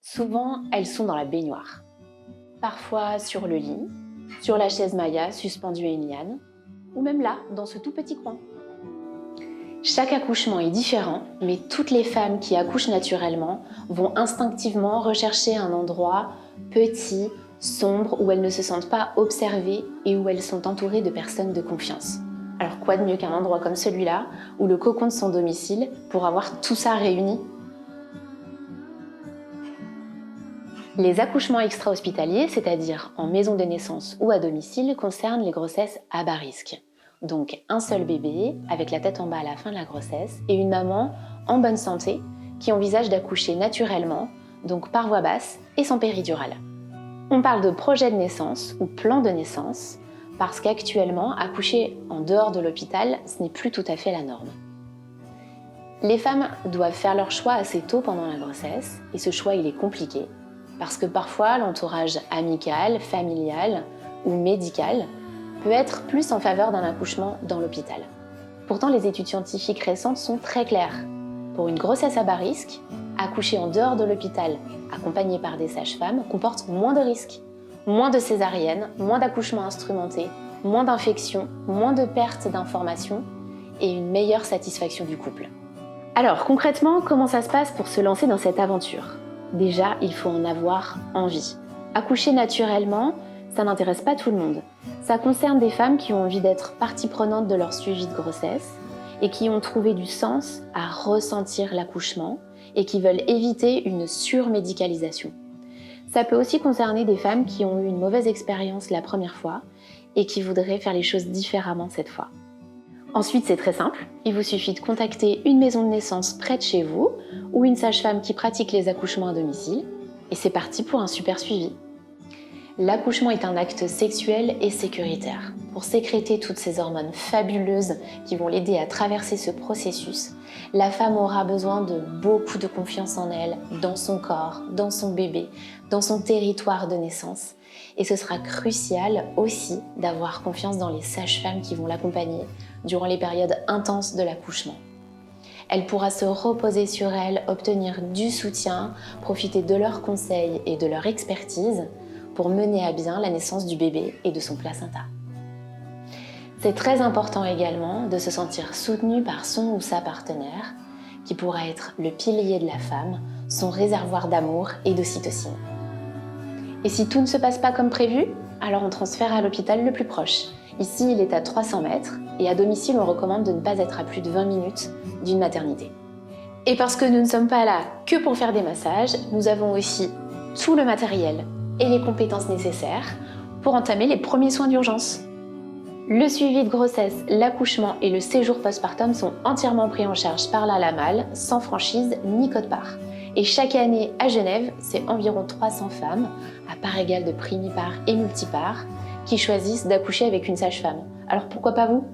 Souvent, elles sont dans la baignoire. Parfois sur le lit, sur la chaise Maya suspendue à une liane, ou même là, dans ce tout petit coin. Chaque accouchement est différent, mais toutes les femmes qui accouchent naturellement vont instinctivement rechercher un endroit petit, sombre, où elles ne se sentent pas observées et où elles sont entourées de personnes de confiance. Alors quoi de mieux qu'un endroit comme celui-là, ou le cocon de son domicile, pour avoir tout ça réuni? Les accouchements extra-hospitaliers, c'est-à-dire en maison de naissance ou à domicile, concernent les grossesses à bas risque. Donc un seul bébé avec la tête en bas à la fin de la grossesse et une maman en bonne santé qui envisage d'accoucher naturellement, donc par voie basse et sans péridurale. On parle de projet de naissance ou plan de naissance parce qu'actuellement, accoucher en dehors de l'hôpital, ce n'est plus tout à fait la norme. Les femmes doivent faire leur choix assez tôt pendant la grossesse et ce choix il est compliqué parce que parfois l'entourage amical, familial ou médical peut être plus en faveur d'un accouchement dans l'hôpital. Pourtant, les études scientifiques récentes sont très claires. Pour une grossesse à bas risque, accoucher en dehors de l'hôpital, accompagné par des sages-femmes, comporte moins de risques, moins de césariennes, moins d'accouchements instrumentés, moins d'infections, moins de pertes d'informations et une meilleure satisfaction du couple. Alors concrètement, comment ça se passe pour se lancer dans cette aventure ? Déjà, il faut en avoir envie. Accoucher naturellement, ça n'intéresse pas tout le monde. Ça concerne des femmes qui ont envie d'être partie prenante de leur suivi de grossesse et qui ont trouvé du sens à ressentir l'accouchement et qui veulent éviter une surmédicalisation. Ça peut aussi concerner des femmes qui ont eu une mauvaise expérience la première fois et qui voudraient faire les choses différemment cette fois. Ensuite, c'est très simple. Il vous suffit de contacter une maison de naissance près de chez vous ou une sage-femme qui pratique les accouchements à domicile et c'est parti pour un super suivi. L'accouchement est un acte sexuel et sécuritaire. Pour sécréter toutes ces hormones fabuleuses qui vont l'aider à traverser ce processus, la femme aura besoin de beaucoup de confiance en elle, dans son corps, dans son bébé, dans son territoire de naissance. Et ce sera crucial aussi d'avoir confiance dans les sages-femmes qui vont l'accompagner durant les périodes intenses de l'accouchement. Elle pourra se reposer sur elle, obtenir du soutien, profiter de leurs conseils et de leur expertise pour mener à bien la naissance du bébé et de son placenta. C'est très important également de se sentir soutenu par son ou sa partenaire, qui pourra être le pilier de la femme, son réservoir d'amour et d'ocytocine. Et si tout ne se passe pas comme prévu, alors on transfère à l'hôpital le plus proche. Ici, il est à 300 mètres et à domicile, on recommande de ne pas être à plus de 20 minutes d'une maternité. Et parce que nous ne sommes pas là que pour faire des massages, nous avons aussi tout le matériel et les compétences nécessaires pour entamer les premiers soins d'urgence. Le suivi de grossesse, l'accouchement et le séjour postpartum sont entièrement pris en charge par la LAMAL, sans franchise ni quote-part. Et chaque année à Genève, c'est environ 300 femmes, à part égale de primipare et multipare, qui choisissent d'accoucher avec une sage-femme. Alors pourquoi pas vous ?